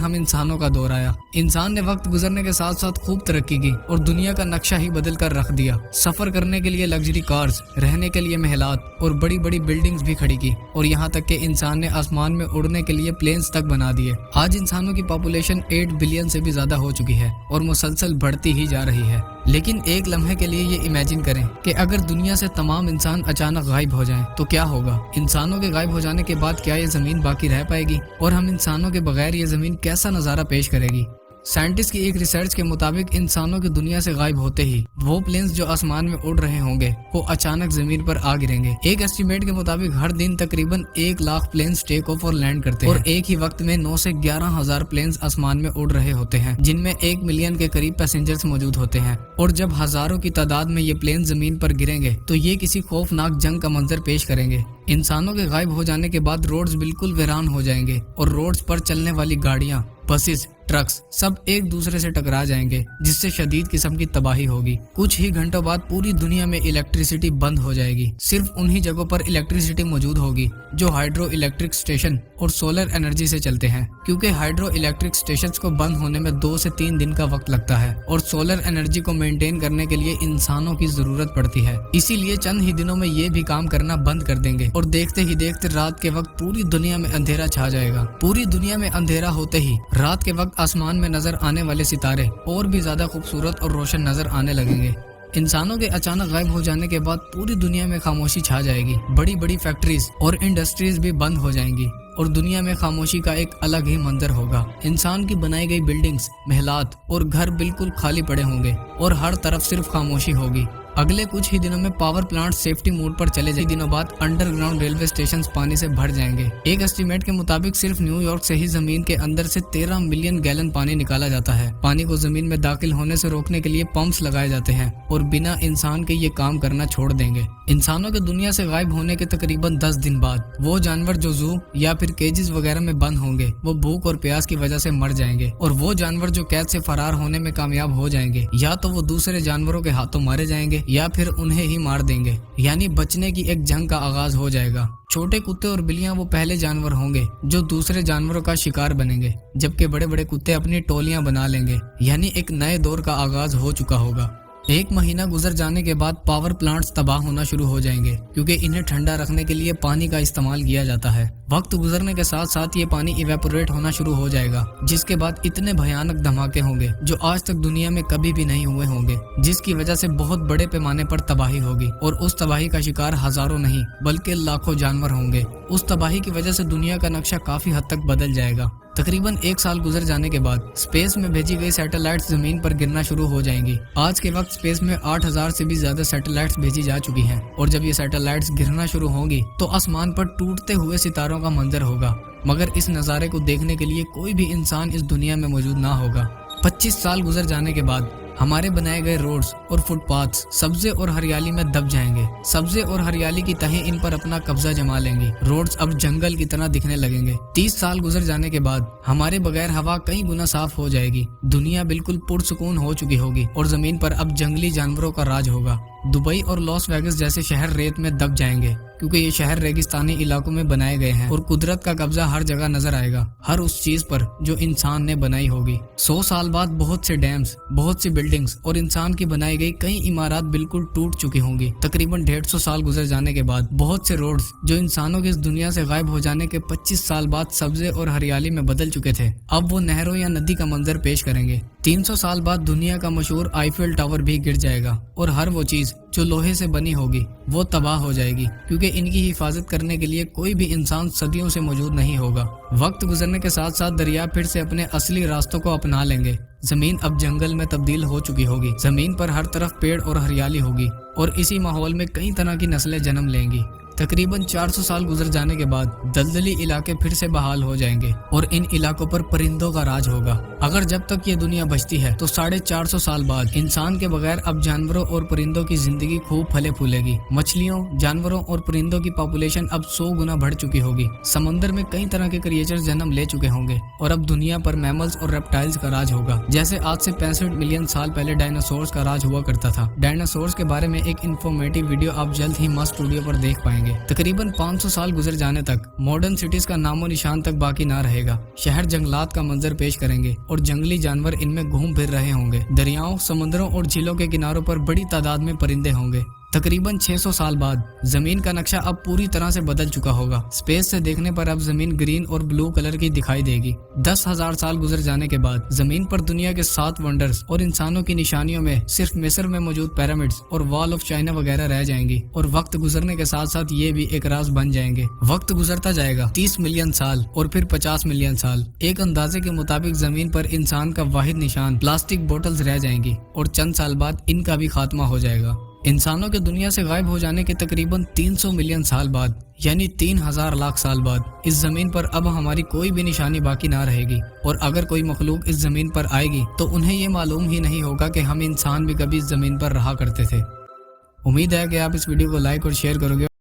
हम इंसानों का दौर आया। इंसान ने वक्त गुजरने के साथ साथ खूब तरक्की की और दुनिया का नक्शा ही बदल कर रख दिया। सफर करने के लिए लग्जरी कार्स, रहने के लिए महलात और बड़ी बड़ी बिल्डिंग्स भी खड़ी की, और यहाँ तक कि इंसान ने आसमान में उड़ने के लिए प्लेन्स तक बना दिए। आज इंसानों की पॉपुलेशन 8 बिलियन से भी ज्यादा हो चुकी है और मुसलसल बढ़ती ही जा रही है। लेकिन एक लम्हे के लिए ये इमेजिन करें कि अगर दुनिया से तमाम इंसान अचानक गायब हो जाएं तो क्या होगा। इंसानों के गायब हो जाने के बाद क्या ये जमीन बाकी रह पाएगी और हम इंसानों के बगैर ये जमीन कैसा नजारा पेश करेगी। साइंटिस्ट की एक रिसर्च के मुताबिक इंसानों की दुनिया से गायब होते ही वो प्लेन्स जो आसमान में उड़ रहे होंगे वो अचानक जमीन पर आ गिरेंगे। एक एस्टीमेट के मुताबिक हर दिन तकरीबन 1 लाख प्लेन्स टेक ऑफ और लैंड करते हैं और एक ही वक्त में 9 से 11 हजार प्लेन्स आसमान में उड़ रहे होते हैं, जिनमें 1 मिलियन के करीब पैसेंजर्स मौजूद होते हैं। और जब हजारों की तादाद में ये प्लेन जमीन पर गिरेंगे तो ये किसी खौफनाक जंग का मंजर पेश करेंगे। इंसानों के गायब हो जाने के बाद रोड्स बिल्कुल वीरान हो जाएंगे और रोड्स पर चलने वाली गाड़ियां, बसेस, ट्रक्स सब एक दूसरे से टकरा जाएंगे, जिससे शदीद किस्म की तबाही होगी। कुछ ही घंटों बाद पूरी दुनिया में इलेक्ट्रिसिटी बंद हो जाएगी। सिर्फ उन्हीं जगहों पर इलेक्ट्रिसिटी मौजूद होगी जो हाइड्रो इलेक्ट्रिक स्टेशन और सोलर एनर्जी से चलते हैं, क्योंकि हाइड्रो इलेक्ट्रिक स्टेशंस को बंद होने में 2 से 3 दिन का वक्त लगता है और सोलर एनर्जी को मेंटेन करने के लिए इंसानों की जरूरत पड़ती है। इसीलिए चंद ही दिनों में ये भी काम करना बंद कर देंगे और देखते ही देखते रात के वक्त पूरी दुनिया में अंधेरा छा जाएगा। पूरी दुनिया में अंधेरा होते ही रात के वक्त आसमान में नजर आने वाले सितारे और भी ज्यादा खूबसूरत और रोशन नजर आने लगेंगे। इंसानों के अचानक गायब हो जाने के बाद पूरी दुनिया में खामोशी छा जाएगी। बड़ी बड़ी फैक्ट्रीज और इंडस्ट्रीज भी बंद हो जाएंगी और दुनिया में खामोशी का एक अलग ही मंजर होगा। इंसान की बनाई गई बिल्डिंग्स, महलात और घर बिल्कुल खाली पड़े होंगे और हर तरफ सिर्फ खामोशी होगी। अगले कुछ ही दिनों में पावर प्लांट सेफ्टी मोड पर चले जाएंगे। दिनों बाद अंडरग्राउंड रेलवे स्टेशन पानी से भर जाएंगे। एक एस्टीमेट के मुताबिक सिर्फ न्यूयॉर्क से ही जमीन के अंदर से 13 मिलियन गैलन पानी निकाला जाता है। पानी को जमीन में दाखिल होने से रोकने के लिए पंप्स लगाए जाते हैं और बिना इंसान के ये काम करना छोड़ देंगे। इंसानों के दुनिया से गायब होने के तकरीबन 10 दिन बाद वो जानवर जो जू या फिर केजेस वगैरह में बंद होंगे वो भूख और प्यास की वजह से मर जाएंगे, और वो जानवर जो कैद से फरार होने में कामयाब हो जाएंगे या तो वो दूसरे जानवरों के हाथों मारे जाएंगे या फिर उन्हें ही मार देंगे। यानी बचने की एक जंग का आगाज हो जाएगा। छोटे कुत्ते और बिल्लियां वो पहले जानवर होंगे जो दूसरे जानवरों का शिकार बनेंगे, जबकि बड़े बड़े कुत्ते अपनी टोलियां बना लेंगे। यानी एक नए दौर का आगाज हो चुका होगा। 1 महीना गुजर जाने के बाद पावर प्लांट्स तबाह होना शुरू हो जाएंगे, क्योंकि इन्हें ठंडा रखने के लिए पानी का इस्तेमाल किया जाता है। वक्त गुजरने के साथ साथ ये पानी इवेपोरेट होना शुरू हो जाएगा, जिसके बाद इतने भयानक धमाके होंगे जो आज तक दुनिया में कभी भी नहीं हुए होंगे, जिसकी वजह से बहुत बड़े पैमाने पर तबाही होगी और उस तबाही का शिकार हजारों नहीं बल्कि लाखों जानवर होंगे। उस तबाही की वजह से दुनिया का नक्शा काफी हद तक बदल जाएगा। तकरीबन 1 साल गुजर जाने के बाद स्पेस में भेजी गई सैटेलाइट्स जमीन पर गिरना शुरू हो जाएंगी। आज के वक्त स्पेस में 8000 से भी ज्यादा सैटेलाइट्स भेजी जा चुकी हैं, और जब ये सैटेलाइट्स गिरना शुरू होंगी तो आसमान पर टूटते हुए सितारों का मंजर होगा, मगर इस नज़ारे को देखने के लिए कोई भी इंसान इस दुनिया में मौजूद ना होगा। 25 साल गुजर जाने के बाद हमारे बनाए गए रोड्स और फुटपाथ्स सब्जे और हरियाली में दब जाएंगे। सब्जे और हरियाली की तहें इन पर अपना कब्जा जमा लेंगी। रोड्स अब जंगल की तरह दिखने लगेंगे। 30 साल गुजर जाने के बाद हमारे बगैर हवा कई गुना साफ हो जाएगी। दुनिया बिल्कुल पुरसुकून हो चुकी होगी और जमीन पर अब जंगली जानवरों का राज होगा। दुबई और लॉस वेगस जैसे शहर रेत में दब जाएंगे, क्योंकि ये शहर रेगिस्तानी इलाकों में बनाए गए हैं और कुदरत का कब्जा हर जगह नजर आएगा, हर उस चीज पर जो इंसान ने बनाई होगी। 100 साल बाद बहुत से डैम्स, बहुत सी बिल्डिंग्स और इंसान की बनाई गई कई इमारत बिल्कुल टूट चुकी होंगी। तकरीबन 150 साल गुजर जाने के बाद बहुत से रोड्स जो इंसानों की इस दुनिया से गायब हो जाने के 25 साल बाद सब्जे और हरियाली में बदल चुके थे, अब वो नहरों या नदी का मंजर पेश करेंगे। 300 साल बाद दुनिया का मशहूर आईफिल टावर भी गिर जाएगा और हर वो चीज जो लोहे से बनी होगी वो तबाह हो जाएगी, क्योंकि इनकी हिफाजत करने के लिए कोई भी इंसान सदियों से मौजूद नहीं होगा। वक्त गुजरने के साथ साथ दरिया फिर से अपने असली रास्तों को अपना लेंगे। जमीन अब जंगल में तब्दील हो चुकी होगी। जमीन पर हर तरफ पेड़ और हरियाली होगी और इसी माहौल में कई तरह की नस्लें जन्म लेंगी। तकरीबन 400 साल गुजर जाने के बाद दलदली इलाके फिर से बहाल हो जाएंगे और इन इलाकों पर परिंदों का राज होगा। अगर जब तक ये दुनिया बचती है तो 450 साल बाद इंसान के बगैर अब जानवरों और परिंदों की जिंदगी खूब फले फूलेगी। मछलियों, जानवरों और परिंदों की पॉपुलेशन अब 100 गुना बढ़ चुकी होगी। समंदर में कई तरह के क्रिएचर्स जन्म ले चुके होंगे और अब दुनिया पर मैमल्स और रेप्टाइल्स का राज होगा। जैसे आज से 65 मिलियन साल पहले डायनासोर्स का राज हुआ करता था। डायनासोर्स के बारे में एक इन्फॉर्मेटिव वीडियो आप जल्द ही मस्त स्टूडियो पर देख पाएंगे। जाएंगे। तकरीबन 500 साल गुजर जाने तक मॉडर्न सिटीज का नामो निशान तक बाकी ना रहेगा। शहर जंगलात का मंजर पेश करेंगे और जंगली जानवर इनमें घूम फिर रहे होंगे। दरियाओं, समुद्रों और झीलों के किनारों पर बड़ी तादाद में परिंदे होंगे। तकरीबन 600 साल बाद जमीन का नक्शा अब पूरी तरह से बदल चुका होगा। स्पेस से देखने पर अब जमीन ग्रीन और ब्लू कलर की दिखाई देगी। 10,000 साल गुजर जाने के बाद जमीन पर दुनिया के 7 वंडर्स और इंसानों की निशानियों में सिर्फ मिस्र में मौजूद पिरामिड्स और वॉल ऑफ चाइना वगैरह रह जाएंगी और वक्त गुजरने के साथ साथ ये भी एक राज बन जाएंगे। वक्त गुजरता जाएगा, 30 मिलियन साल और फिर 50 मिलियन साल। एक अंदाजे के मुताबिक जमीन पर इंसान का वाहिद निशान प्लास्टिक बोतल्स रह जाएंगी और चंद साल बाद इनका भी खात्मा हो जाएगा। इंसानों के दुनिया से गायब हो जाने के तकरीबन 300 मिलियन साल बाद यानी 3000 लाख साल बाद इस जमीन पर अब हमारी कोई भी निशानी बाकी ना रहेगी और अगर कोई मखलूक इस जमीन पर आएगी तो उन्हें ये मालूम ही नहीं होगा कि हम इंसान भी कभी इस जमीन पर रहा करते थे। उम्मीद है कि आप इस वीडियो को लाइक और शेयर करोगे।